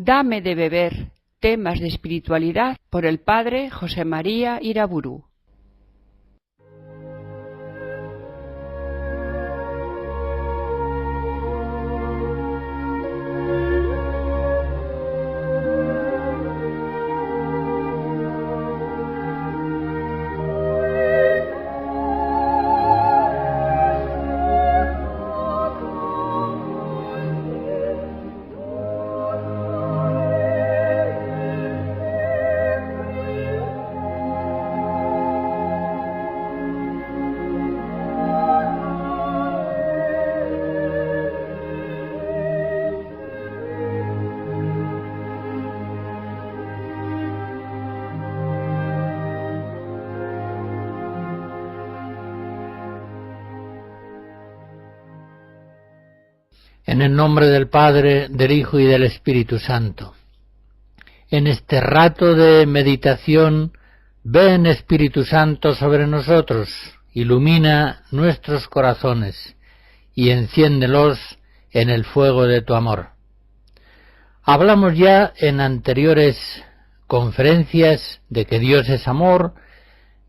Dame de beber, temas de espiritualidad, por el padre José María Iraburu. En el nombre del Padre, del Hijo y del Espíritu Santo. En este rato de meditación, ven Espíritu Santo sobre nosotros, ilumina nuestros corazones y enciéndelos en el fuego de tu amor. Hablamos ya en anteriores conferencias de que Dios es amor,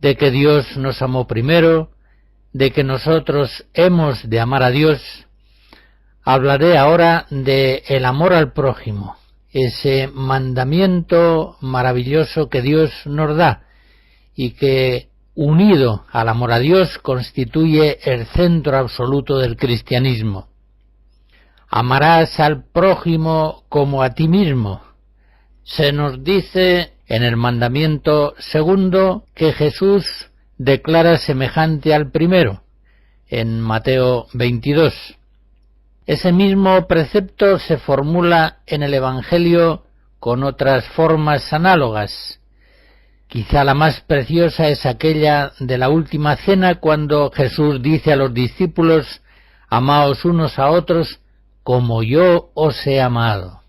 de que Dios nos amó primero, de que nosotros hemos de amar a Dios. Hablaré ahora de el amor al prójimo, ese mandamiento maravilloso que Dios nos da y que, unido al amor a Dios, constituye el centro absoluto del cristianismo. Amarás al prójimo como a ti mismo. Se nos dice en el mandamiento segundo que Jesús declara semejante al primero, en Mateo 22. Ese mismo precepto se formula en el Evangelio con otras formas análogas. Quizá la más preciosa es aquella de la última cena, cuando Jesús dice a los discípulos: «Amaos unos a otros como yo os he amado».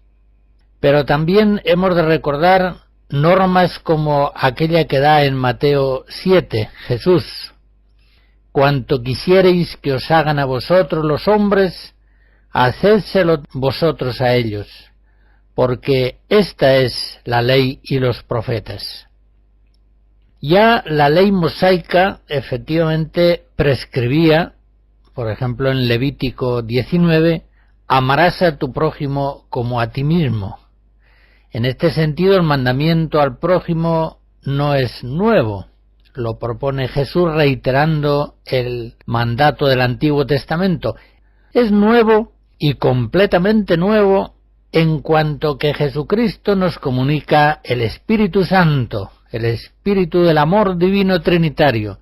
Pero también hemos de recordar normas como aquella que da en Mateo 7 Jesús: «Cuanto quisiereis que os hagan a vosotros los hombres, hacédselo vosotros a ellos, porque esta es la ley y los profetas». Ya la ley mosaica efectivamente prescribía, por ejemplo en Levítico 19, amarás a tu prójimo como a ti mismo. En este sentido, el mandamiento al prójimo no es nuevo, lo propone Jesús reiterando el mandato del Antiguo Testamento. Es nuevo y completamente nuevo en cuanto que Jesucristo nos comunica el Espíritu Santo, el Espíritu del amor divino trinitario,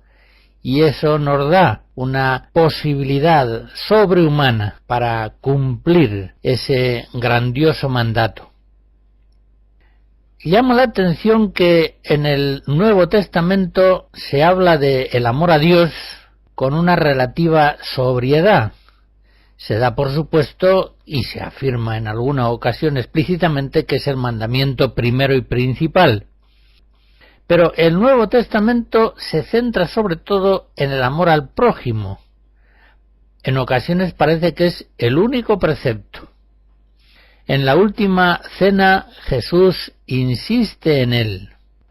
y eso nos da una posibilidad sobrehumana para cumplir ese grandioso mandato. Llama la atención que en el Nuevo Testamento se habla de el amor a Dios con una relativa sobriedad. Se da por supuesto y se afirma en alguna ocasión explícitamente que es el mandamiento primero y principal. Pero el Nuevo Testamento se centra sobre todo en el amor al prójimo. En ocasiones parece que es el único precepto. En la última cena Jesús insiste en él,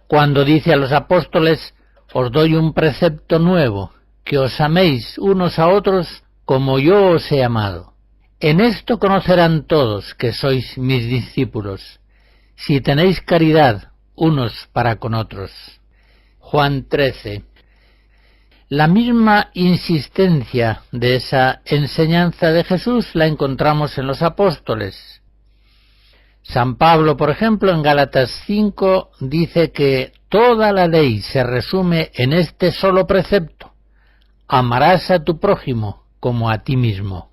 cuando dice a los apóstoles: «Os doy un precepto nuevo, que os améis unos a otros como yo os he amado. En esto conocerán todos que sois mis discípulos, si tenéis caridad unos para con otros». Juan 13. La misma insistencia de esa enseñanza de Jesús la encontramos en los apóstoles. San Pablo, por ejemplo, en Gálatas 5, dice que toda la ley se resume en este solo precepto: amarás a tu prójimo como a ti mismo.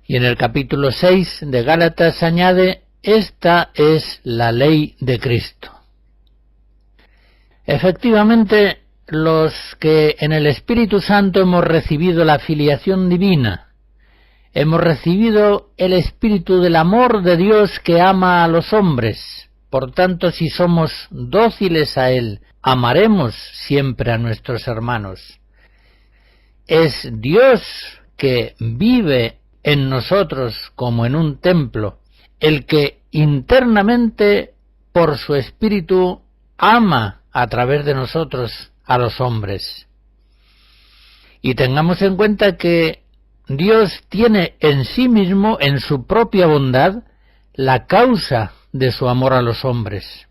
Y en el capítulo 6 de Gálatas añade: esta es la ley de Cristo. Efectivamente, los que en el Espíritu Santo hemos recibido la filiación divina, hemos recibido el espíritu del amor de Dios que ama a los hombres. Por tanto, si somos dóciles a Él, amaremos siempre a nuestros hermanos. Es Dios que vive en nosotros como en un templo, el que internamente, por su Espíritu, ama a través de nosotros a los hombres. Y tengamos en cuenta que Dios tiene en sí mismo, en su propia bondad, la causa de su amor a los hombres.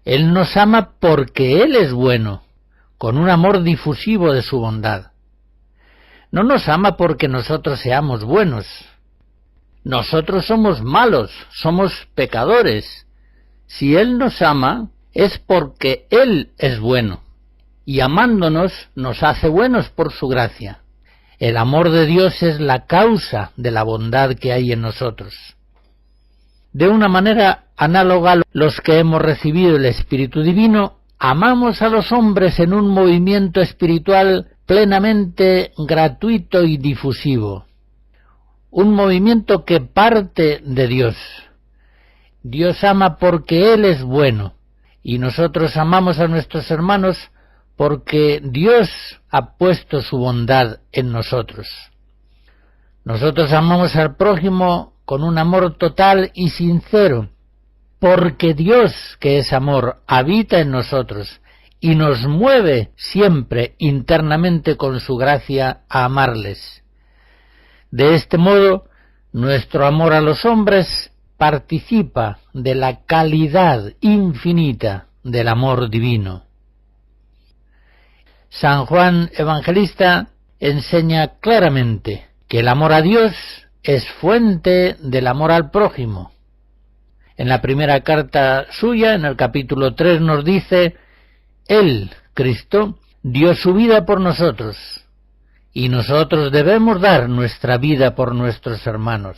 Él nos ama porque Él es bueno, con un amor difusivo de su bondad. No nos ama porque nosotros seamos buenos. Nosotros somos malos, somos pecadores. Si Él nos ama, es porque Él es bueno, y amándonos nos hace buenos por su gracia. El amor de Dios es la causa de la bondad que hay en nosotros. De una manera análoga, los que hemos recibido el Espíritu Divino, amamos a los hombres en un movimiento espiritual plenamente gratuito y difusivo. Un movimiento que parte de Dios. Dios ama porque Él es bueno, y nosotros amamos a nuestros hermanos porque Dios ha puesto su bondad en nosotros. Nosotros amamos al prójimo con un amor total y sincero, porque Dios, que es amor, habita en nosotros y nos mueve siempre internamente con su gracia a amarles. De este modo, nuestro amor a los hombres participa de la calidad infinita del amor divino. San Juan Evangelista enseña claramente que el amor a Dios es fuente del amor al prójimo. En la primera carta suya, en el capítulo 3, nos dice: Él, Cristo, dio su vida por nosotros, y nosotros debemos dar nuestra vida por nuestros hermanos.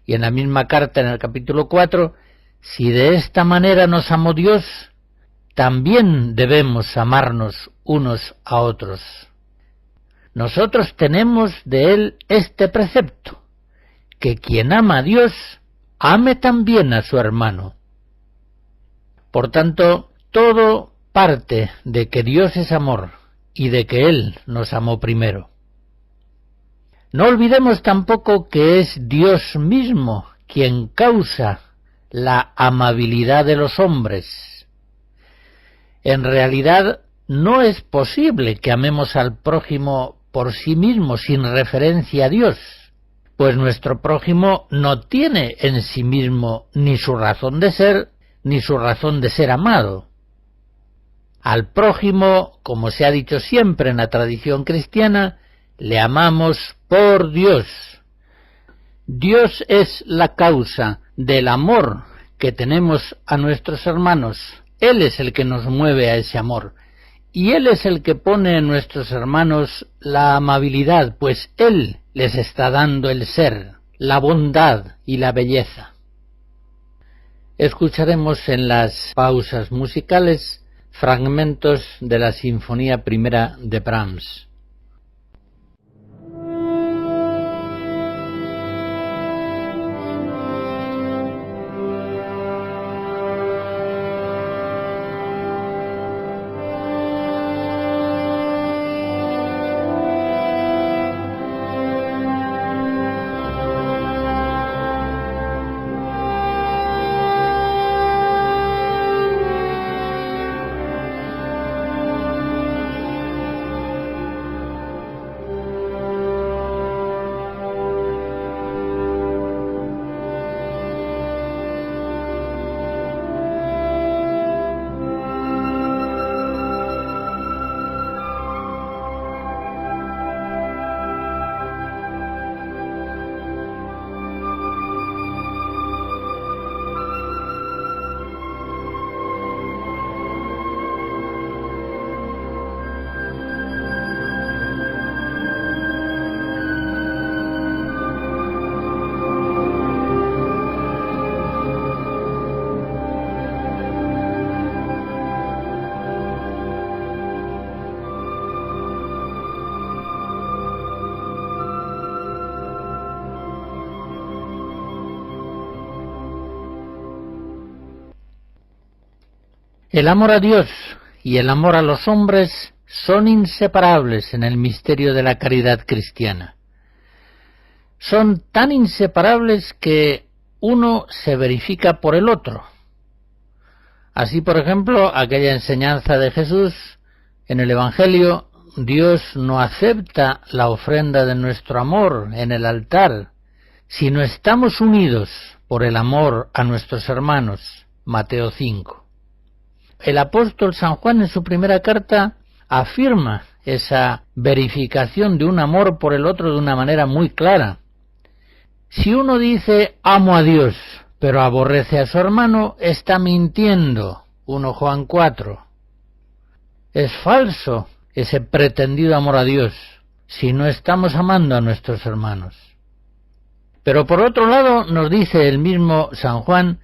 Y en la misma carta, en el capítulo 4, si de esta manera nos amó Dios, también debemos amarnos unos a otros. Nosotros tenemos de Él este precepto, que quien ama a Dios, ame también a su hermano. Por tanto, todo parte de que Dios es amor y de que Él nos amó primero. No olvidemos tampoco que es Dios mismo quien causa la amabilidad de los hombres. En realidad, no es posible que amemos al prójimo por sí mismo sin referencia a Dios, pues nuestro prójimo no tiene en sí mismo ni su razón de ser, ni su razón de ser amado. Al prójimo, como se ha dicho siempre en la tradición cristiana, le amamos por Dios. Dios es la causa del amor que tenemos a nuestros hermanos. Él es el que nos mueve a ese amor. Y Él es el que pone en nuestros hermanos la amabilidad, pues Él les está dando el ser, la bondad y la belleza. Escucharemos en las pausas musicales fragmentos de la Sinfonía Primera de Brahms. El amor a Dios y el amor a los hombres son inseparables en el misterio de la caridad cristiana. Son tan inseparables que uno se verifica por el otro. Así, por ejemplo, aquella enseñanza de Jesús en el Evangelio: Dios no acepta la ofrenda de nuestro amor en el altar, sino estamos unidos por el amor a nuestros hermanos. Mateo 5. El apóstol San Juan en su primera carta afirma esa verificación de un amor por el otro de una manera muy clara. Si uno dice amo a Dios, pero aborrece a su hermano, está mintiendo. 1 Juan 4. Es falso ese pretendido amor a Dios si no estamos amando a nuestros hermanos. Pero por otro lado nos dice el mismo San Juan: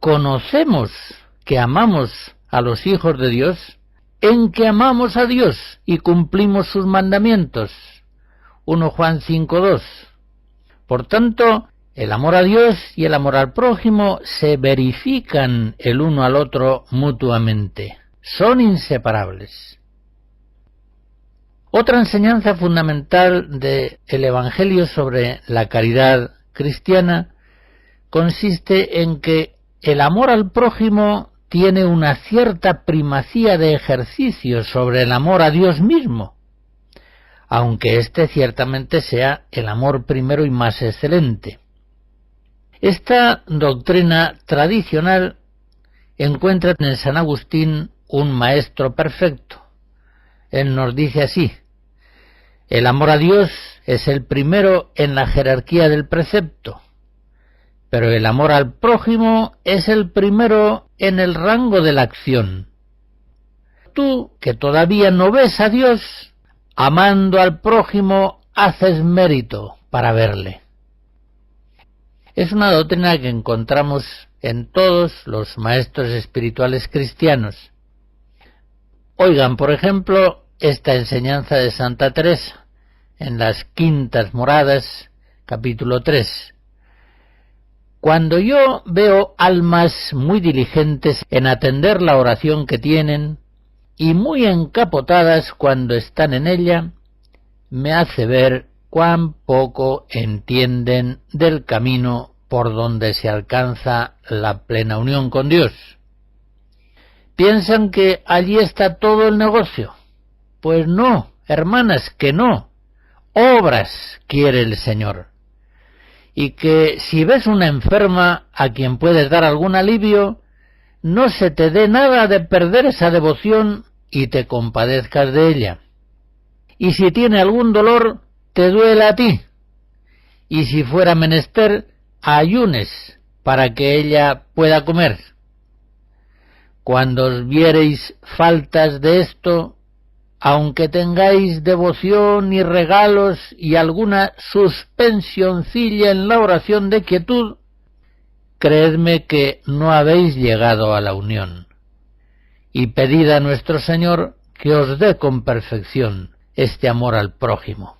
conocemos que amamos a los hijos de Dios en que amamos a Dios y cumplimos sus mandamientos. 1 Juan 5:2. Por tanto, el amor a Dios y el amor al prójimo se verifican el uno al otro mutuamente. Son inseparables. Otra enseñanza fundamental del Evangelio sobre la caridad cristiana consiste en que el amor al prójimo tiene una cierta primacía de ejercicio sobre el amor a Dios mismo, aunque éste ciertamente sea el amor primero y más excelente. Esta doctrina tradicional encuentra en San Agustín un maestro perfecto. Él nos dice así: el amor a Dios es el primero en la jerarquía del precepto, pero el amor al prójimo es el primero en el rango de la acción. Tú, que todavía no ves a Dios, amando al prójimo haces mérito para verle. Es una doctrina que encontramos en todos los maestros espirituales cristianos. Oigan, por ejemplo, esta enseñanza de Santa Teresa en las Quintas Moradas, capítulo 3. Cuando yo veo almas muy diligentes en atender la oración que tienen y muy encapotadas cuando están en ella, me hace ver cuán poco entienden del camino por donde se alcanza la plena unión con Dios. ¿Piensan que allí está todo el negocio? Pues no, hermanas, que no. Obras quiere el Señor. Y que si ves una enferma a quien puedes dar algún alivio, no se te dé nada de perder esa devoción y te compadezcas de ella. Y si tiene algún dolor, te duele a ti. Y si fuera menester, ayunes para que ella pueda comer. Cuando os viereis faltas de esto, aunque tengáis devoción y regalos y alguna suspensioncilla en la oración de quietud, creedme que no habéis llegado a la unión. Y pedid a nuestro Señor que os dé con perfección este amor al prójimo.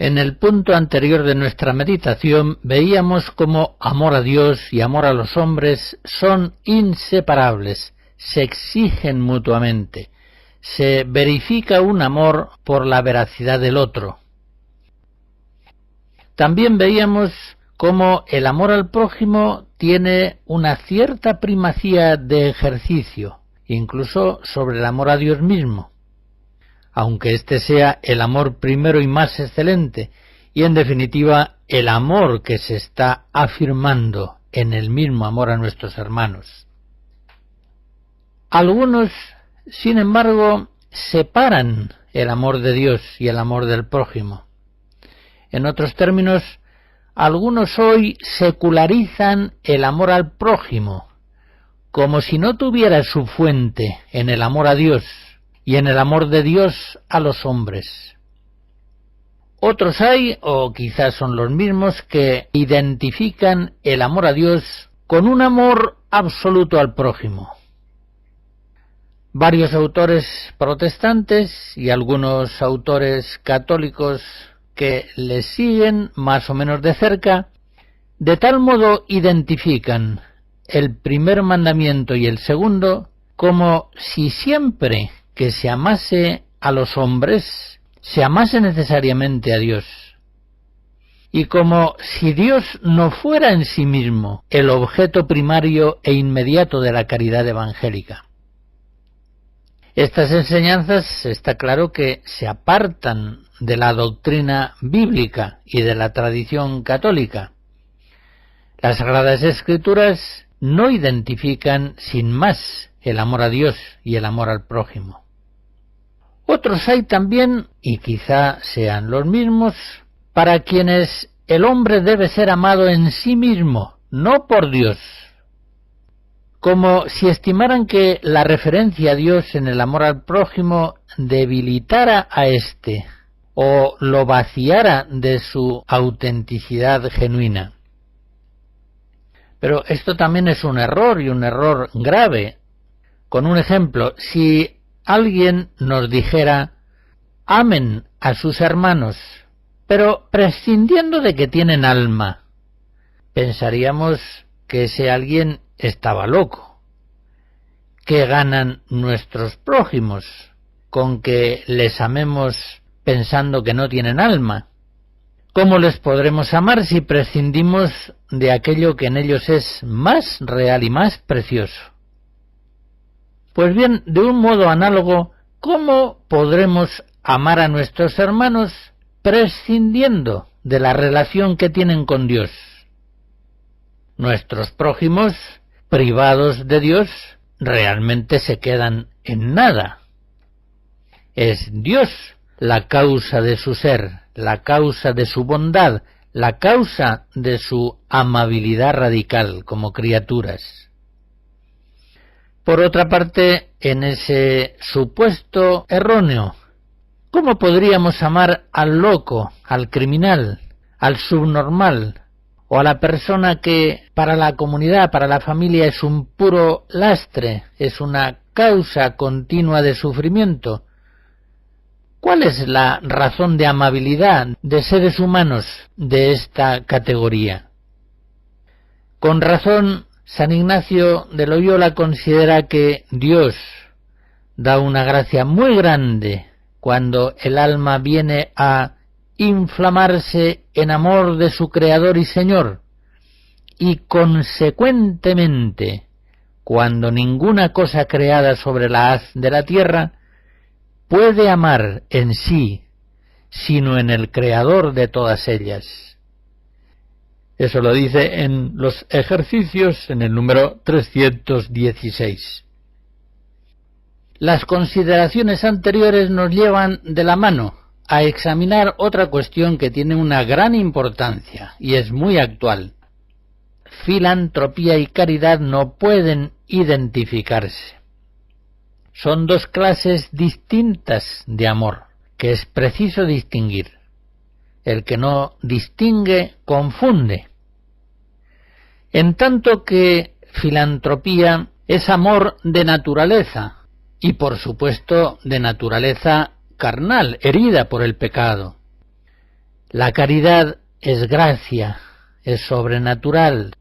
En el punto anterior de nuestra meditación veíamos cómo amor a Dios y amor a los hombres son inseparables, se exigen mutuamente, se verifica un amor por la veracidad del otro. también veíamos cómo el amor al prójimo tiene una cierta primacía de ejercicio, incluso sobre el amor a Dios mismo, aunque este sea el amor primero y más excelente, y en definitiva el amor que se está afirmando en el mismo amor a nuestros hermanos. Algunos, sin embargo, separan el amor de Dios y el amor del prójimo. En otros términos, algunos hoy secularizan el amor al prójimo, como si no tuviera su fuente en el amor a Dios y en el amor de Dios a los hombres. Otros hay, o quizás son los mismos, que identifican el amor a Dios con un amor absoluto al prójimo. Varios autores protestantes y algunos autores católicos que les siguen más o menos de cerca, de tal modo identifican el primer mandamiento y el segundo como si siempre que se amase a los hombres, se amase necesariamente a Dios, y como si Dios no fuera en sí mismo el objeto primario e inmediato de la caridad evangélica. Estas enseñanzas está claro que se apartan de la doctrina bíblica y de la tradición católica. Las Sagradas Escrituras no identifican sin más el amor a Dios y el amor al prójimo. Otros hay también, y quizá sean los mismos, para quienes el hombre debe ser amado en sí mismo, no por Dios, como si estimaran que la referencia a Dios en el amor al prójimo debilitara a éste o lo vaciara de su autenticidad genuina. Pero esto también es un error, y un error grave. Con un ejemplo, si alguien nos dijera: amen a sus hermanos, pero prescindiendo de que tienen alma, pensaríamos que ese alguien estaba loco. ¿Qué ganan nuestros prójimos con que les amemos pensando que no tienen alma? ¿Cómo les podremos amar si prescindimos de aquello que en ellos es más real y más precioso? Pues bien, de un modo análogo, ¿cómo podremos amar a nuestros hermanos prescindiendo de la relación que tienen con Dios? Nuestros prójimos, privados de Dios, realmente se quedan en nada. Es Dios la causa de su ser, la causa de su bondad, la causa de su amabilidad radical como criaturas. Por otra parte, en ese supuesto erróneo, ¿cómo podríamos amar al loco, al criminal, al subnormal, o a la persona que para la comunidad, para la familia, es un puro lastre, es una causa continua de sufrimiento? ¿Cuál es la razón de amabilidad de seres humanos de esta categoría? Con razón, San Ignacio de Loyola considera que Dios da una gracia muy grande cuando el alma viene a inflamarse en amor de su Creador y Señor, y consecuentemente, cuando ninguna cosa creada sobre la haz de la tierra puede amar en sí, sino en el Creador de todas ellas. Eso lo dice en los Ejercicios, en el número 316. Las consideraciones anteriores nos llevan de la mano a examinar otra cuestión que tiene una gran importancia y es muy actual. Filantropía y caridad no pueden identificarse. Son dos clases distintas de amor, que es preciso distinguir. El que no distingue, confunde. En tanto que filantropía es amor de naturaleza, y por supuesto de naturaleza carnal, herida por el pecado. La caridad es gracia, es sobrenatural.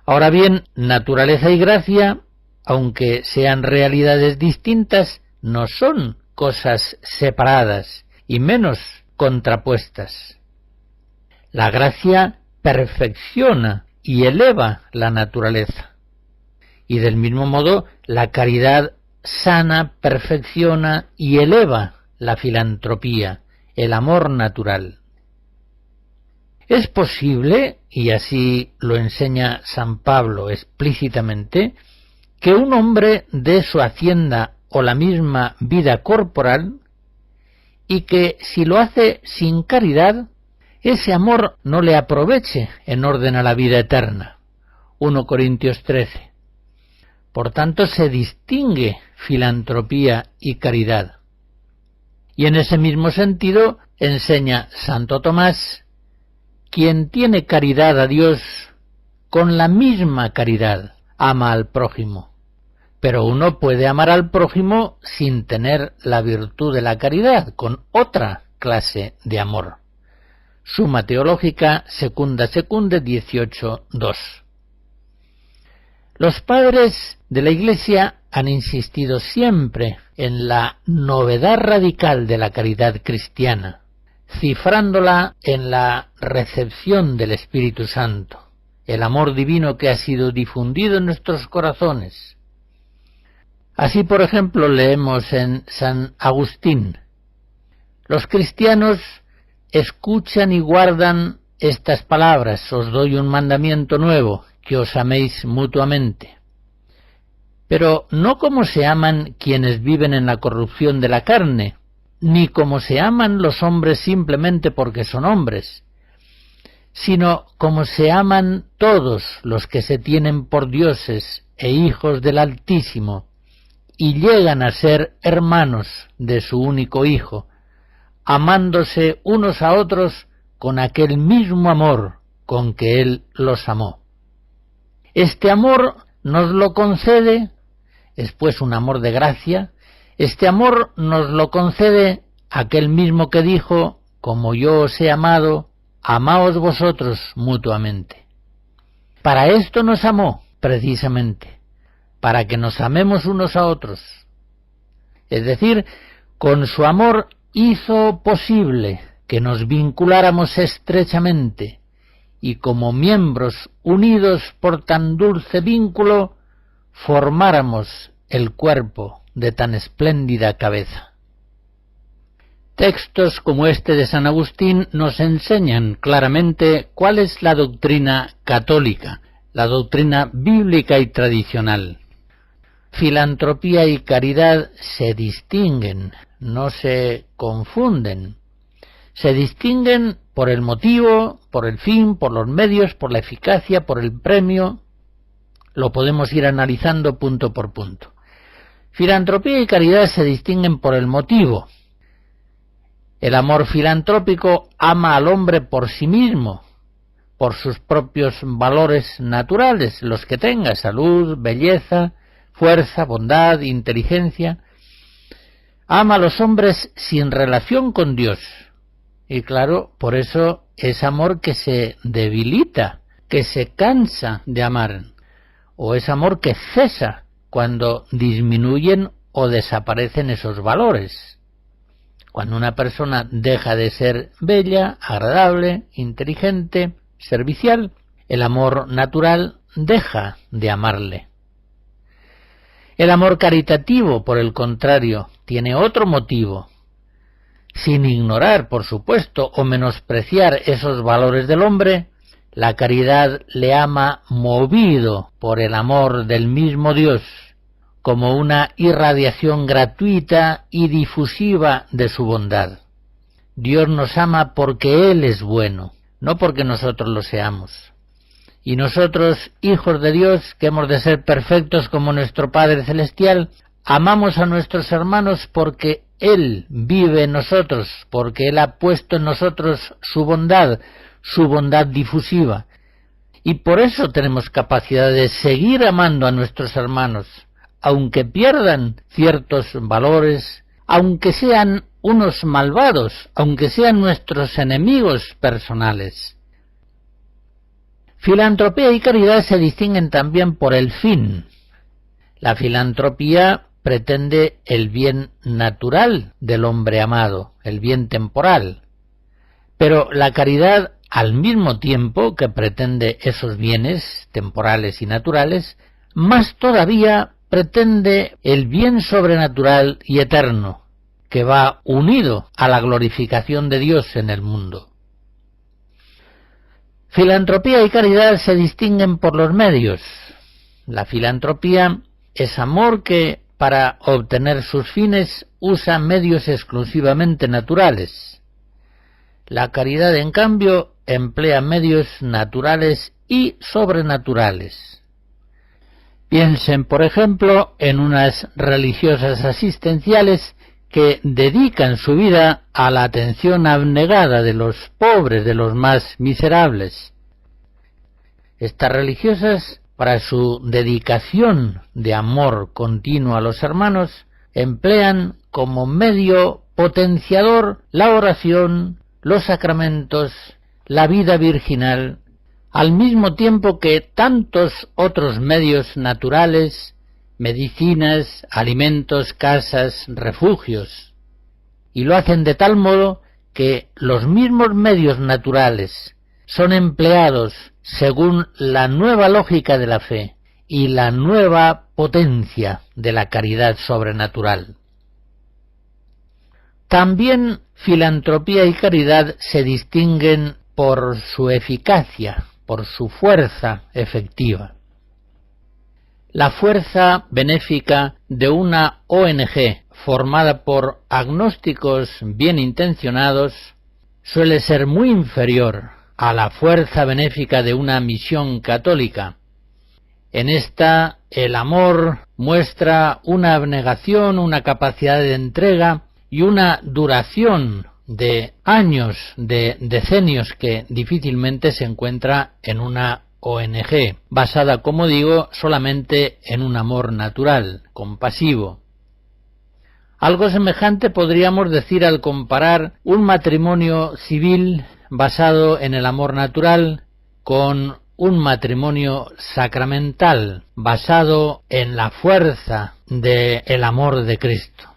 Ahora bien, naturaleza y gracia, aunque sean realidades distintas, no son cosas separadas y menos contrapuestas. La gracia perfecciona y eleva la naturaleza. Y del mismo modo, la caridad sana, perfecciona y eleva la filantropía, el amor natural. Es posible, y así lo enseña San Pablo explícitamente, que un hombre dé su hacienda o la misma vida corporal y que si lo hace sin caridad, ese amor no le aproveche en orden a la vida eterna. 1 Corintios 13. Por tanto, se distingue filantropía y caridad. Y en ese mismo sentido enseña Santo Tomás: quien tiene caridad a Dios, con la misma caridad ama al prójimo. Pero uno puede amar al prójimo sin tener la virtud de la caridad, con otra clase de amor. Suma Teológica, Secunda 18.2. Los padres de la Iglesia han insistido siempre en la novedad radical de la caridad cristiana, cifrándola en la recepción del Espíritu Santo, el amor divino que ha sido difundido en nuestros corazones. Así, por ejemplo, leemos en San Agustín: los cristianos escuchan y guardan estas palabras: os doy un mandamiento nuevo, que os améis mutuamente. Pero no como se aman quienes viven en la corrupción de la carne, ni como se aman los hombres simplemente porque son hombres, sino como se aman todos los que se tienen por dioses e hijos del Altísimo, y llegan a ser hermanos de su único Hijo, amándose unos a otros con aquel mismo amor con que Él los amó. Este amor nos lo concede, es pues un amor de gracia, este amor nos lo concede aquel mismo que dijo: como yo os he amado, amaos vosotros mutuamente. Para esto nos amó, precisamente, para que nos amemos unos a otros. Es decir, con su amor hizo posible que nos vinculáramos estrechamente, y como miembros unidos por tan dulce vínculo, formáramos el cuerpo de tan espléndida cabeza. Textos como este de San Agustín nos enseñan claramente cuál es la doctrina católica, la doctrina bíblica y tradicional. Filantropía y caridad se distinguen, no se confunden. Se distinguen por el motivo, por el fin, por los medios, por la eficacia, por el premio. Lo podemos ir analizando punto por punto. Filantropía y caridad se distinguen por el motivo. El amor filantrópico ama al hombre por sí mismo, por sus propios valores naturales, los que tenga: salud, belleza, fuerza, bondad, inteligencia. Ama a los hombres sin relación con Dios. Y claro, por eso es amor que se debilita, que se cansa de amar, o es amor que cesa cuando disminuyen o desaparecen esos valores. Cuando una persona deja de ser bella, agradable, inteligente, servicial, el amor natural deja de amarle. El amor caritativo, por el contrario, tiene otro motivo. Sin ignorar, por supuesto, o menospreciar esos valores del hombre, la caridad le ama movido por el amor del mismo Dios, como una irradiación gratuita y difusiva de su bondad. Dios nos ama porque Él es bueno, no porque nosotros lo seamos. Y nosotros, hijos de Dios, que hemos de ser perfectos como nuestro Padre Celestial, amamos a nuestros hermanos porque Él vive en nosotros, porque Él ha puesto en nosotros su bondad difusiva. Y por eso tenemos capacidad de seguir amando a nuestros hermanos, aunque pierdan ciertos valores, aunque sean unos malvados, aunque sean nuestros enemigos personales. Filantropía y caridad se distinguen también por el fin. La filantropía pretende el bien natural del hombre amado, el bien temporal, Pero la caridad, al mismo tiempo que pretende esos bienes temporales y naturales, más todavía pretende el bien sobrenatural y eterno, que va unido a la glorificación de Dios en el mundo. Filantropía y caridad se distinguen por los medios. La filantropía es amor que, para obtener sus fines, usa medios exclusivamente naturales. La caridad, en cambio, emplea medios naturales y sobrenaturales. Piensen, por ejemplo, en unas religiosas asistenciales que dedican su vida a la atención abnegada de los pobres, de los más miserables. Estas religiosas, para su dedicación de amor continuo a los hermanos, emplean como medio potenciador la oración, los sacramentos, la vida virginal, al mismo tiempo que tantos otros medios naturales, medicinas, alimentos, casas, refugios, y lo hacen de tal modo que los mismos medios naturales son empleados según la nueva lógica de la fe y la nueva potencia de la caridad sobrenatural. También filantropía y caridad se distinguen por su eficacia, por su fuerza efectiva. La fuerza benéfica de una ONG formada por agnósticos bien intencionados suele ser muy inferior a la fuerza benéfica de una misión católica. En esta, el amor muestra una abnegación, una capacidad de entrega y una duración de años, de decenios, que difícilmente se encuentra en una ONG, basada, como digo, solamente en un amor natural, compasivo. Algo semejante podríamos decir al comparar un matrimonio civil basado en el amor natural con un matrimonio sacramental basado en la fuerza del amor de Cristo.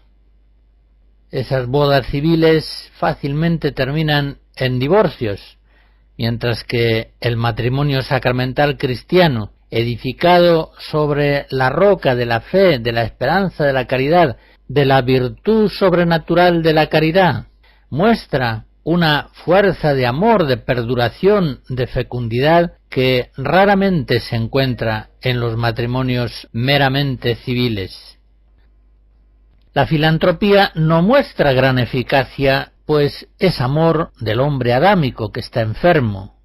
Esas bodas civiles fácilmente terminan en divorcios, mientras que el matrimonio sacramental cristiano, edificado sobre la roca de la fe, de la esperanza, de la caridad, de la virtud sobrenatural de la caridad, muestra una fuerza de amor, de perduración, de fecundidad que raramente se encuentra en los matrimonios meramente civiles. La filantropía no muestra gran eficacia, pues es amor del hombre adámico que está enfermo,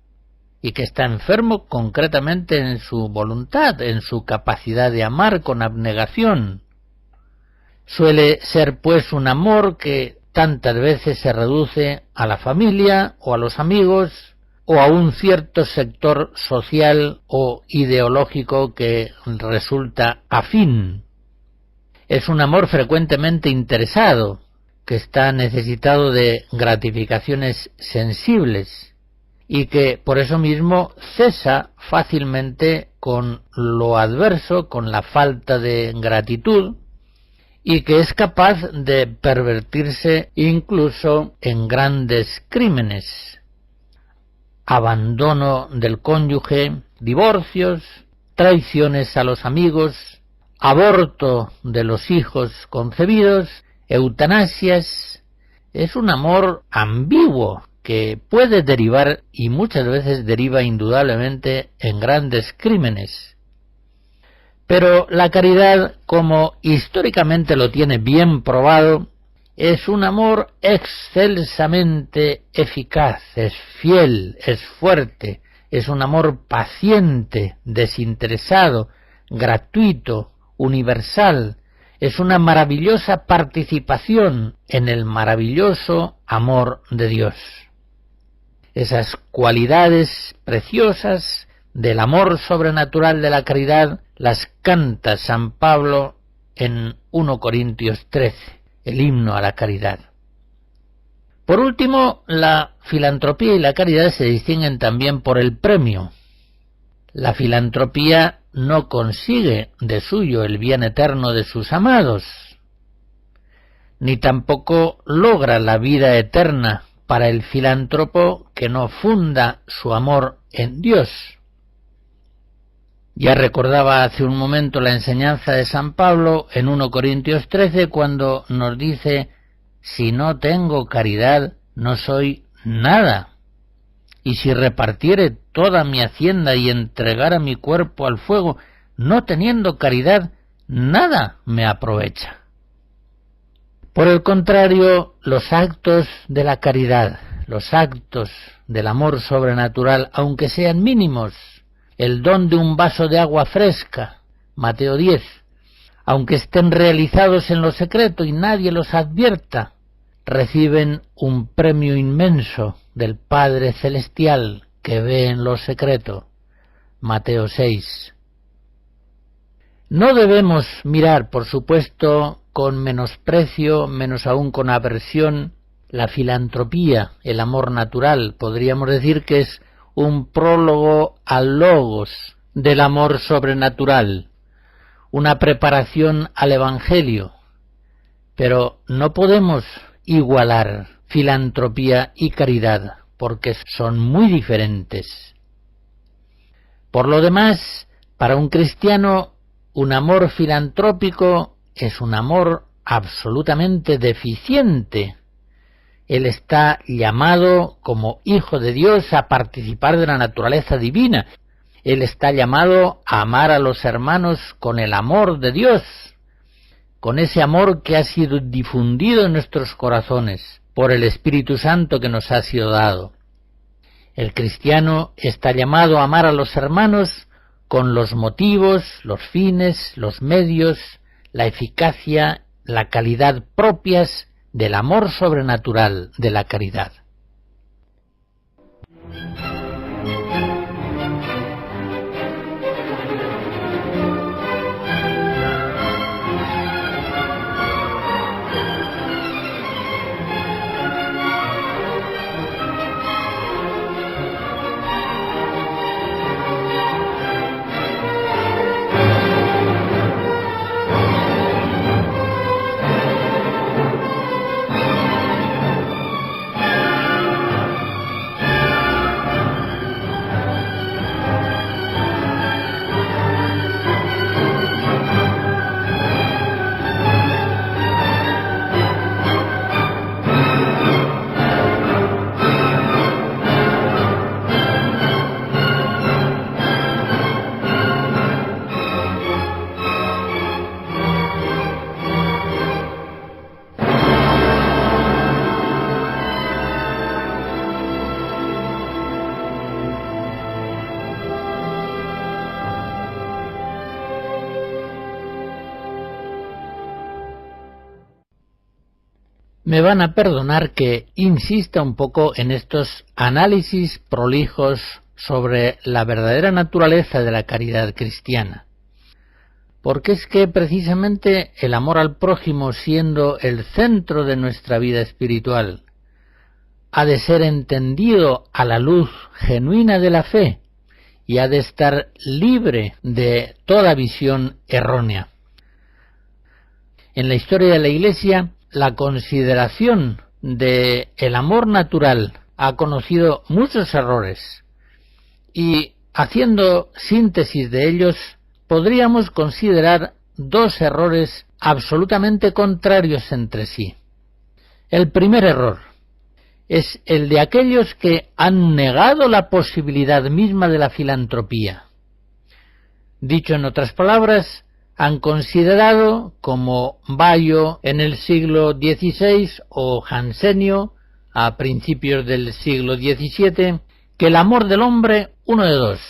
y que está enfermo concretamente en su voluntad, en su capacidad de amar con abnegación. Suele ser pues un amor que tantas veces se reduce a la familia o a los amigos o a un cierto sector social o ideológico que resulta afín. Es un amor frecuentemente interesado, que está necesitado de gratificaciones sensibles y que por eso mismo cesa fácilmente con lo adverso, con la falta de gratitud, y que es capaz de pervertirse incluso en grandes crímenes. Abandono del cónyuge, divorcios, traiciones a los amigos, aborto de los hijos concebidos, eutanasias. Es un amor ambiguo que puede derivar, y muchas veces deriva indudablemente, en grandes crímenes. Pero la caridad, como históricamente lo tiene bien probado, es un amor excelsamente eficaz, es fiel, es fuerte, es un amor paciente, desinteresado, gratuito, universal, es una maravillosa participación en el maravilloso amor de Dios. Esas cualidades preciosas del amor sobrenatural de la caridad las canta San Pablo en 1 Corintios 13, el himno a la caridad. Por último, la filantropía y la caridad se distinguen también por el premio. La filantropía no consigue de suyo el bien eterno de sus amados, ni tampoco logra la vida eterna para el filántropo que no funda su amor en Dios. Ya recordaba hace un momento la enseñanza de San Pablo en 1 Corintios 13 cuando nos dice: si no tengo caridad, no soy nada. Y si repartiere toda mi hacienda y entregara mi cuerpo al fuego, no teniendo caridad, nada me aprovecha. Por el contrario, los actos de la caridad, los actos del amor sobrenatural, aunque sean mínimos, el don de un vaso de agua fresca, Mateo 10, aunque estén realizados en lo secreto y nadie los advierta, reciben un premio inmenso del Padre Celestial que ve en lo secreto, Mateo 6. No debemos mirar, por supuesto, con menosprecio, menos aún con aversión, la filantropía, el amor natural. Podríamos decir que es un prólogo al logos del amor sobrenatural, una preparación al Evangelio. Pero no podemos igualar filantropía y caridad, porque son muy diferentes. Por lo demás, para un cristiano, un amor filantrópico es un amor absolutamente deficiente. Él está llamado como hijo de Dios a participar de la naturaleza divina. Él está llamado a amar a los hermanos con el amor de Dios, con ese amor que ha sido difundido en nuestros corazones por el Espíritu Santo que nos ha sido dado. El cristiano está llamado a amar a los hermanos con los motivos, los fines, los medios, la eficacia, la calidad propias del amor sobrenatural de la caridad. Me van a perdonar que insista un poco en estos análisis prolijos sobre la verdadera naturaleza de la caridad cristiana, porque es que precisamente el amor al prójimo, siendo el centro de nuestra vida espiritual, ha de ser entendido a la luz genuina de la fe y ha de estar libre de toda visión errónea. En la historia de la Iglesia, la consideración de el amor natural ha conocido muchos errores y, haciendo síntesis de ellos, podríamos considerar dos errores absolutamente contrarios entre sí. El primer error es el de aquellos que han negado la posibilidad misma de la filantropía. Dicho en otras palabras, han considerado, como Bayo en el siglo XVI o Jansenio a principios del siglo XVII, que el amor del hombre, uno de dos: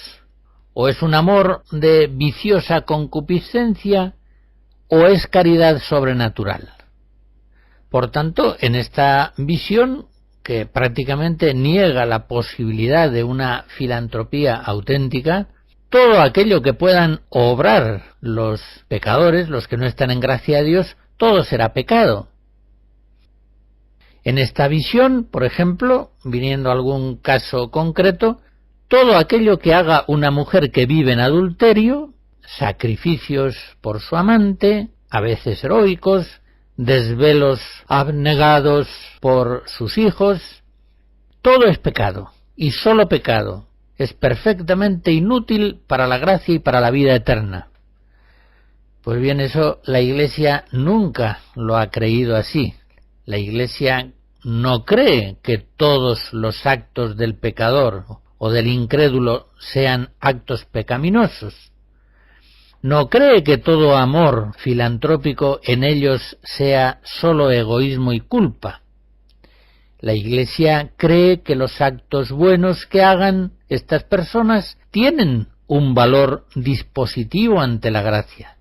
o es un amor de viciosa concupiscencia o es caridad sobrenatural. Por tanto, en esta visión, que prácticamente niega la posibilidad de una filantropía auténtica, todo aquello que puedan obrar los pecadores, los que no están en gracia de Dios, todo será pecado. En esta visión, por ejemplo, viniendo a algún caso concreto, todo aquello que haga una mujer que vive en adulterio, sacrificios por su amante, a veces heroicos, desvelos abnegados por sus hijos, todo es pecado, y solo pecado. Es perfectamente inútil para la gracia y para la vida eterna. Pues bien, eso la Iglesia nunca lo ha creído así. La Iglesia no cree que todos los actos del pecador o del incrédulo sean actos pecaminosos. No cree que todo amor filantrópico en ellos sea solo egoísmo y culpa. La Iglesia cree que los actos buenos que hagan estas personas tienen un valor dispositivo ante la gracia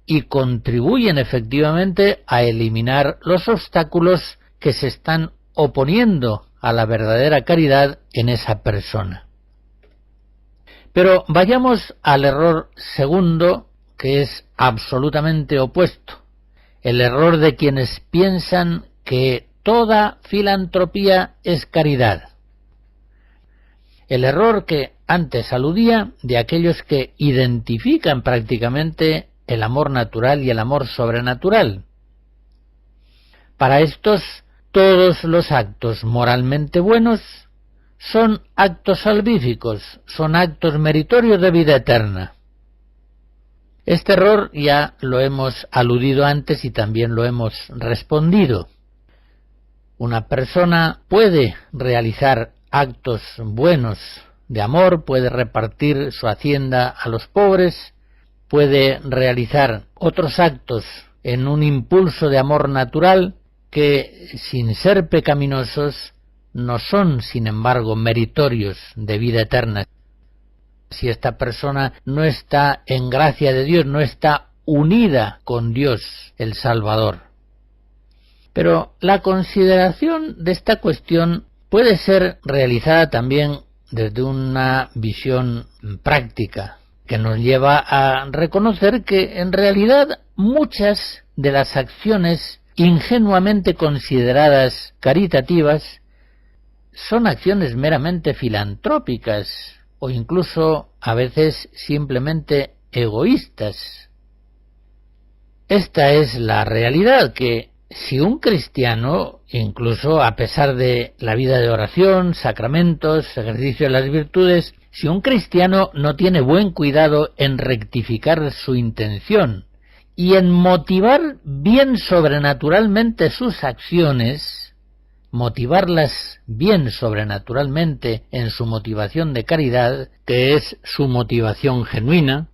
y contribuyen efectivamente a eliminar los obstáculos que se están oponiendo a la verdadera caridad en esa persona. Pero vayamos al error segundo, que es absolutamente opuesto, el error de quienes piensan que toda filantropía es caridad. El error que antes aludía de aquellos que identifican prácticamente el amor natural y el amor sobrenatural. Para estos, todos los actos moralmente buenos son actos salvíficos, son actos meritorios de vida eterna. Este error ya lo hemos aludido antes y también lo hemos respondido. Una persona puede realizar actos buenos de amor, puede repartir su hacienda a los pobres, puede realizar otros actos en un impulso de amor natural que, sin ser pecaminosos, no son, sin embargo, meritorios de vida eterna. Si esta persona no está en gracia de Dios, no está unida con Dios el Salvador. Pero la consideración de esta cuestión puede ser realizada también desde una visión práctica, que nos lleva a reconocer que en realidad muchas de las acciones ingenuamente consideradas caritativas son acciones meramente filantrópicas o incluso a veces simplemente egoístas. Esta es la realidad, que si un cristiano, incluso a pesar de la vida de oración, sacramentos, ejercicio de las virtudes, si un cristiano no tiene buen cuidado en rectificar su intención y en motivar bien sobrenaturalmente sus acciones, motivarlas bien sobrenaturalmente en su motivación de caridad, que es su motivación genuina,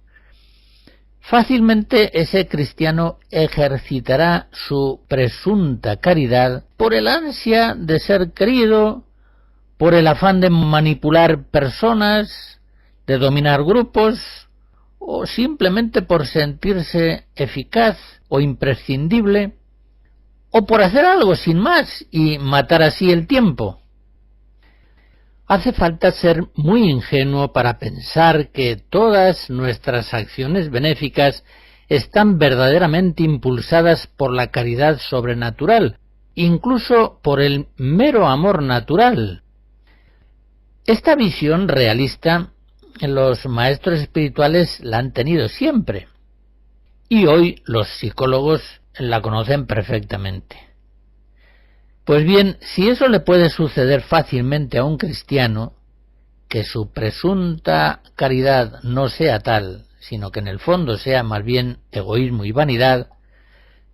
fácilmente ese cristiano ejercitará su presunta caridad por el ansia de ser querido, por el afán de manipular personas, de dominar grupos, o simplemente por sentirse eficaz o imprescindible, o por hacer algo sin más y matar así el tiempo. Hace falta ser muy ingenuo para pensar que todas nuestras acciones benéficas están verdaderamente impulsadas por la caridad sobrenatural, incluso por el mero amor natural. Esta visión realista los maestros espirituales la han tenido siempre, y hoy los psicólogos la conocen perfectamente. Pues bien, si eso le puede suceder fácilmente a un cristiano, que su presunta caridad no sea tal, sino que en el fondo sea más bien egoísmo y vanidad,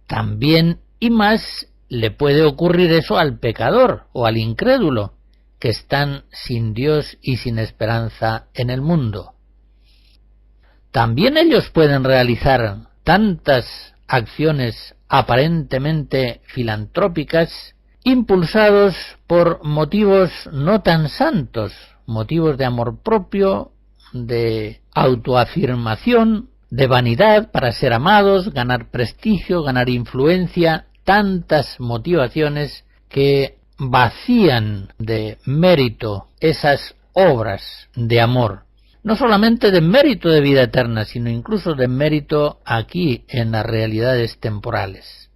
también y más le puede ocurrir eso al pecador o al incrédulo, que están sin Dios y sin esperanza en el mundo. También ellos pueden realizar tantas acciones aparentemente filantrópicas, impulsados por motivos no tan santos, motivos de amor propio, de autoafirmación, de vanidad para ser amados, ganar prestigio, ganar influencia, tantas motivaciones que vacían de mérito esas obras de amor, no solamente de mérito de vida eterna, sino incluso de mérito aquí en las realidades temporales.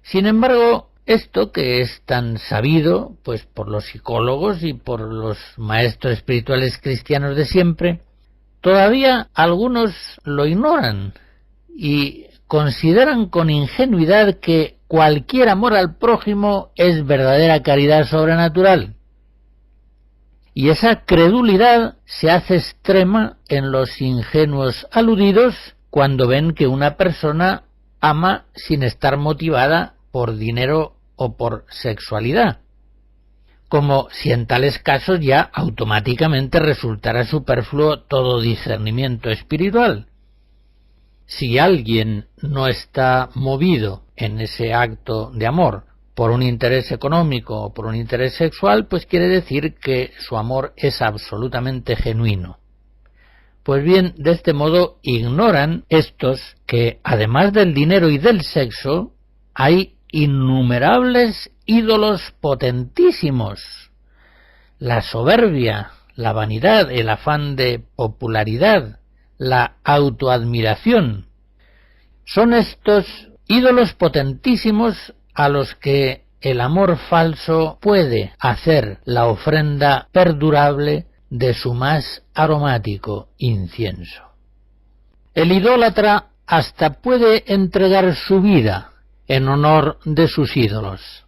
Sin embargo, esto que es tan sabido, pues por los psicólogos y por los maestros espirituales cristianos de siempre, todavía algunos lo ignoran y consideran con ingenuidad que cualquier amor al prójimo es verdadera caridad sobrenatural. Y esa credulidad se hace extrema en los ingenuos aludidos cuando ven que una persona ama sin estar motivada por dinero o por sexualidad, como si en tales casos ya automáticamente resultara superfluo todo discernimiento espiritual. Si alguien no está movido en ese acto de amor por un interés económico o por un interés sexual, pues quiere decir que su amor es absolutamente genuino. Pues bien, de este modo ignoran estos que, además del dinero y del sexo, hay innumerables ídolos potentísimos. La soberbia, la vanidad, el afán de popularidad, la autoadmiración. Son estos ídolos potentísimos a los que el amor falso puede hacer la ofrenda perdurable de su más aromático incienso. El idólatra hasta puede entregar su vida en honor de sus ídolos.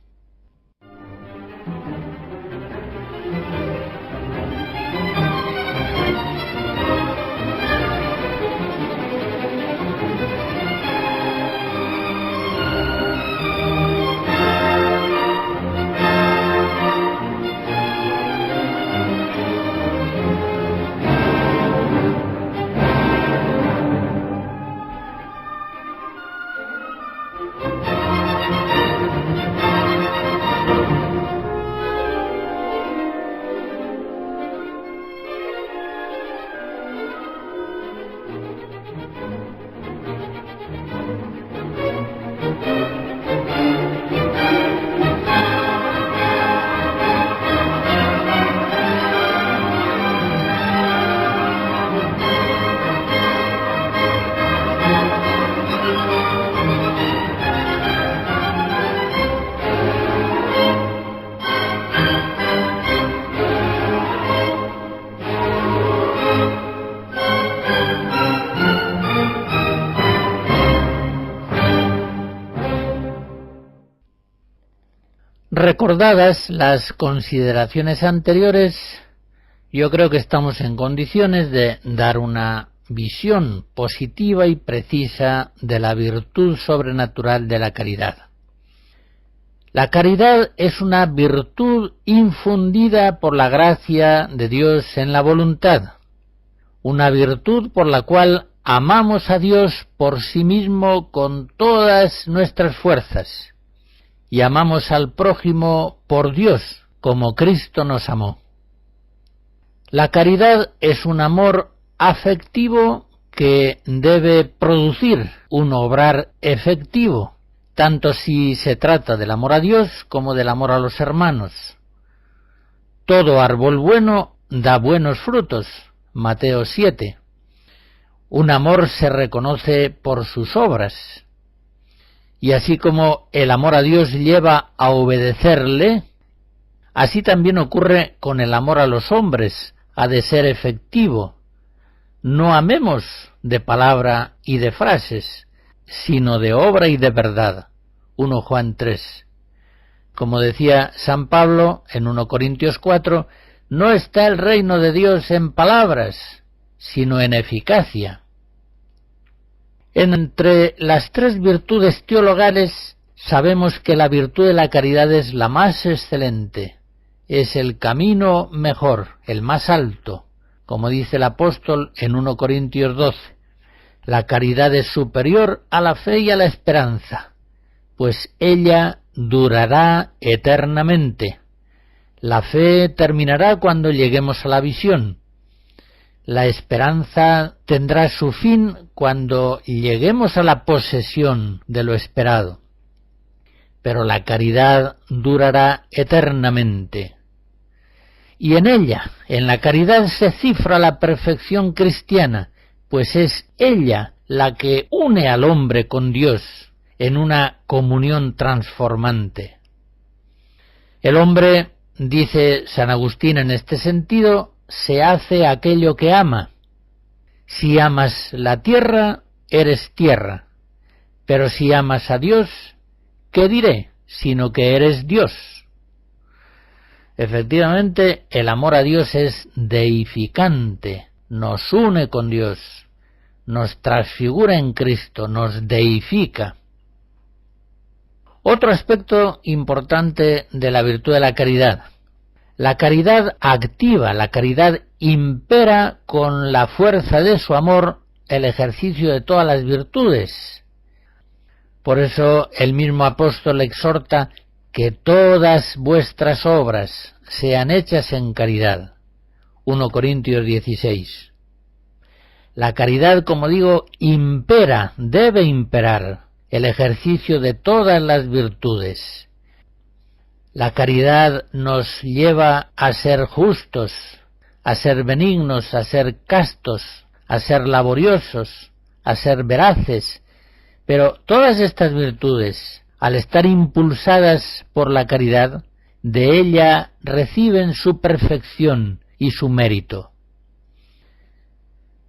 Recordadas las consideraciones anteriores, yo creo que estamos en condiciones de dar una visión positiva y precisa de la virtud sobrenatural de la caridad. La caridad es una virtud infundida por la gracia de Dios en la voluntad, una virtud por la cual amamos a Dios por sí mismo con todas nuestras fuerzas, y amamos al prójimo por Dios, como Cristo nos amó. La caridad es un amor afectivo que debe producir un obrar efectivo, tanto si se trata del amor a Dios como del amor a los hermanos. Todo árbol bueno da buenos frutos, Mateo 7. Un amor se reconoce por sus obras. Y así como el amor a Dios lleva a obedecerle, así también ocurre con el amor a los hombres, ha de ser efectivo. No amemos de palabra y de frases, sino de obra y de verdad. 1 Juan 3. Como decía San Pablo en 1 Corintios 4, no está el reino de Dios en palabras, sino en eficacia. Entre las tres virtudes teologales sabemos que la virtud de la caridad es la más excelente, es el camino mejor, el más alto, como dice el apóstol en 1 Corintios 12. La caridad es superior a la fe y a la esperanza, pues ella durará eternamente. La fe terminará cuando lleguemos a la visión. La esperanza tendrá su fin cuando lleguemos a la posesión de lo esperado. Pero la caridad durará eternamente. Y en ella, en la caridad, se cifra la perfección cristiana, pues es ella la que une al hombre con Dios en una comunión transformante. El hombre, dice San Agustín en este sentido, se hace aquello que ama. Si amas la tierra, eres tierra, pero si amas a Dios, ¿qué diré? Sino que eres Dios. Efectivamente, el amor a Dios es deificante, nos une con Dios, nos transfigura en Cristo, nos deifica. Otro aspecto importante de la virtud de la caridad. La caridad activa, la caridad impera con la fuerza de su amor el ejercicio de todas las virtudes. Por eso el mismo apóstol exhorta que todas vuestras obras sean hechas en caridad. 1 Corintios 16. La caridad, como digo, impera, debe imperar el ejercicio de todas las virtudes. La caridad nos lleva a ser justos, a ser benignos, a ser castos, a ser laboriosos, a ser veraces, pero todas estas virtudes, al estar impulsadas por la caridad, de ella reciben su perfección y su mérito.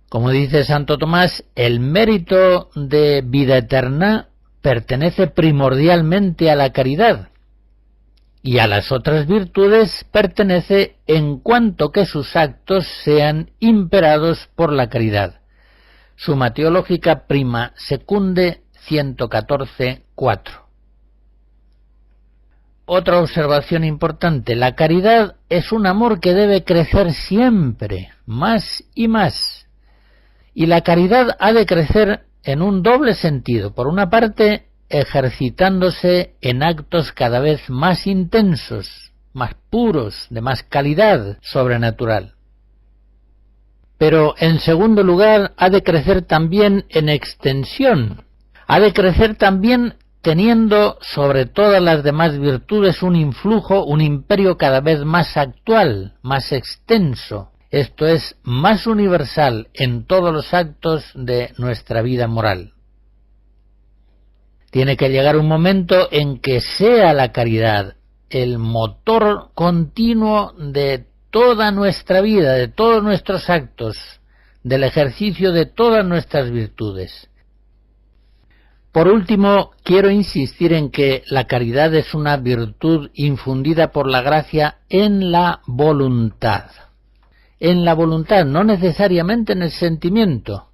Como dice Santo Tomás, el mérito de vida eterna pertenece primordialmente a la caridad, y a las otras virtudes pertenece en cuanto que sus actos sean imperados por la caridad. Summa Teológica Prima Secunde 114.4. Otra observación importante, la caridad es un amor que debe crecer siempre, más y más. Y la caridad ha de crecer en un doble sentido. Por una parte, ejercitándose en actos cada vez más intensos, más puros, de más calidad sobrenatural. Pero en segundo lugar, ha de crecer también en extensión, ha de crecer también teniendo sobre todas las demás virtudes un influjo, un imperio cada vez más actual, más extenso, esto es, más universal en todos los actos de nuestra vida moral. Tiene que llegar un momento en que sea la caridad el motor continuo de toda nuestra vida, de todos nuestros actos, del ejercicio de todas nuestras virtudes. Por último, quiero insistir en que la caridad es una virtud infundida por la gracia en la voluntad. En la voluntad, no necesariamente en el sentimiento.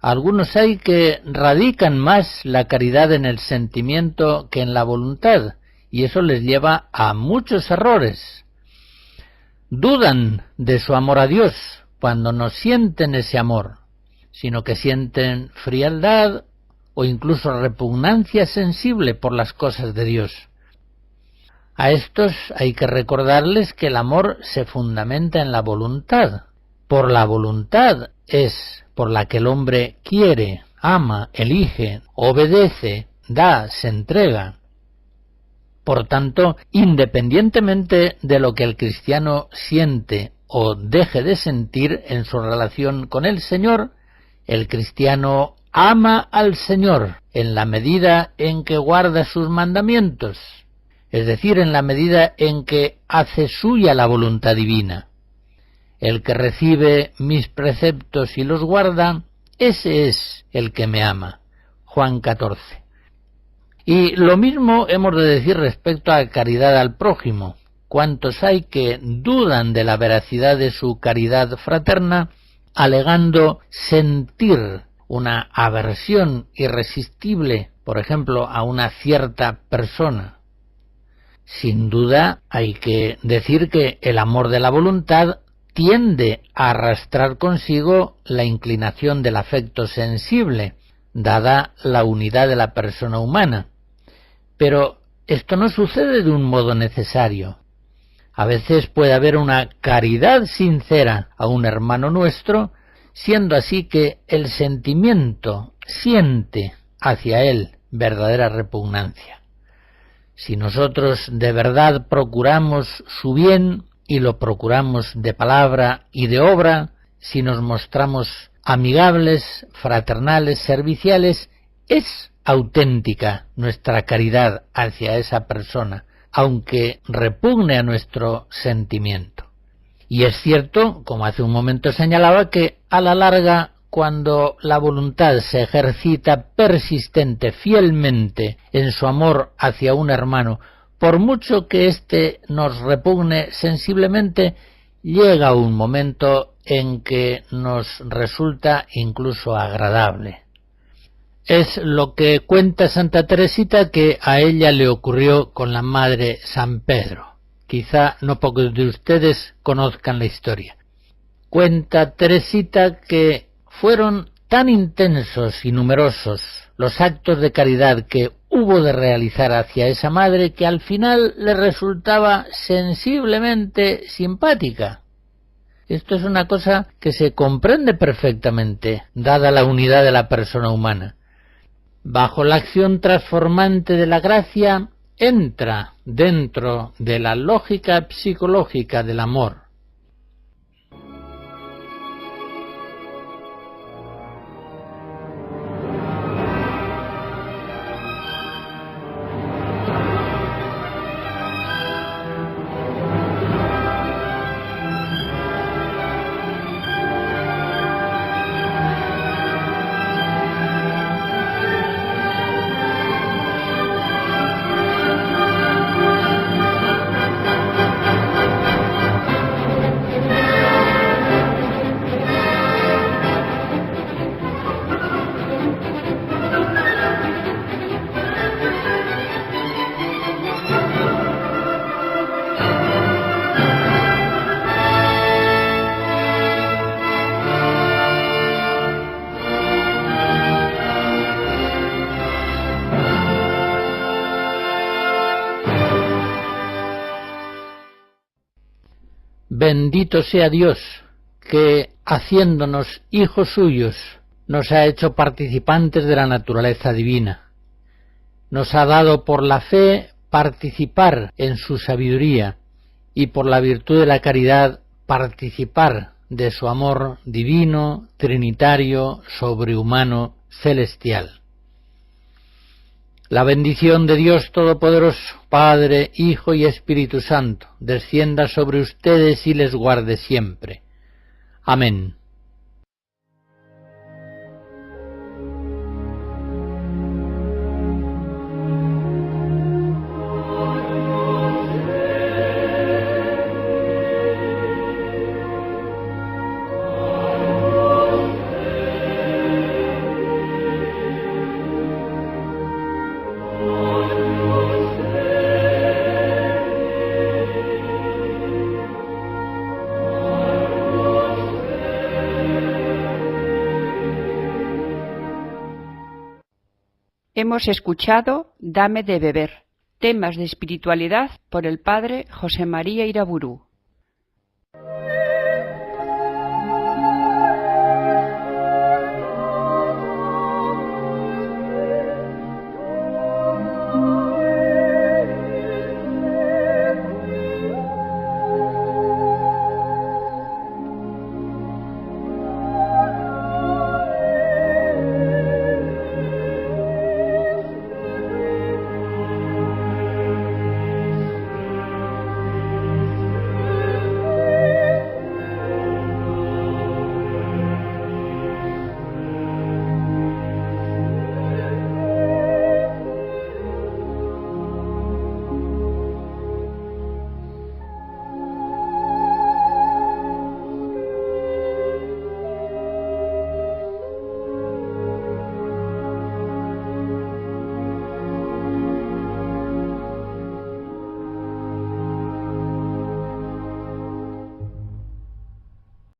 Algunos hay que radican más la caridad en el sentimiento que en la voluntad, y eso les lleva a muchos errores. Dudan de su amor a Dios cuando no sienten ese amor, sino que sienten frialdad o incluso repugnancia sensible por las cosas de Dios. A estos hay que recordarles que el amor se fundamenta en la voluntad. Por la voluntad es por la que el hombre quiere, ama, elige, obedece, da, se entrega. Por tanto, independientemente de lo que el cristiano siente o deje de sentir en su relación con el Señor, el cristiano ama al Señor en la medida en que guarda sus mandamientos, es decir, en la medida en que hace suya la voluntad divina. El que recibe mis preceptos y los guarda, ese es el que me ama. Juan 14. Y lo mismo hemos de decir respecto a caridad al prójimo. ¿Cuántos hay que dudan de la veracidad de su caridad fraterna, alegando sentir una aversión irresistible, por ejemplo, a una cierta persona? Sin duda hay que decir que el amor de la voluntad tiende a arrastrar consigo la inclinación del afecto sensible, dada la unidad de la persona humana. Pero esto no sucede de un modo necesario. A veces puede haber una caridad sincera a un hermano nuestro, siendo así que el sentimiento siente hacia él verdadera repugnancia. Si nosotros de verdad procuramos su bien, y lo procuramos de palabra y de obra, si nos mostramos amigables, fraternales, serviciales, es auténtica nuestra caridad hacia esa persona, aunque repugne a nuestro sentimiento. Y es cierto, como hace un momento señalaba, que a la larga cuando la voluntad se ejercita persistente, fielmente, en su amor hacia un hermano, por mucho que éste nos repugne sensiblemente, llega un momento en que nos resulta incluso agradable. Es lo que cuenta Santa Teresita que a ella le ocurrió con la Madre San Pedro. Quizá no pocos de ustedes conozcan la historia. Cuenta Teresita que fueron tan intensos y numerosos los actos de caridad que hubo de realizar hacia esa madre que al final le resultaba sensiblemente simpática. Esto es una cosa que se comprende perfectamente, dada la unidad de la persona humana. Bajo la acción transformante de la gracia, entra dentro de la lógica psicológica del amor. Bendito sea Dios, que, haciéndonos hijos suyos, nos ha hecho participantes de la naturaleza divina. Nos ha dado por la fe participar en su sabiduría y por la virtud de la caridad participar de su amor divino, trinitario, sobrehumano, celestial. La bendición de Dios Todopoderoso, Padre, Hijo y Espíritu Santo, descienda sobre ustedes y les guarde siempre. Amén. Hemos escuchado Dame de beber, temas de espiritualidad por el padre José María Iraburu.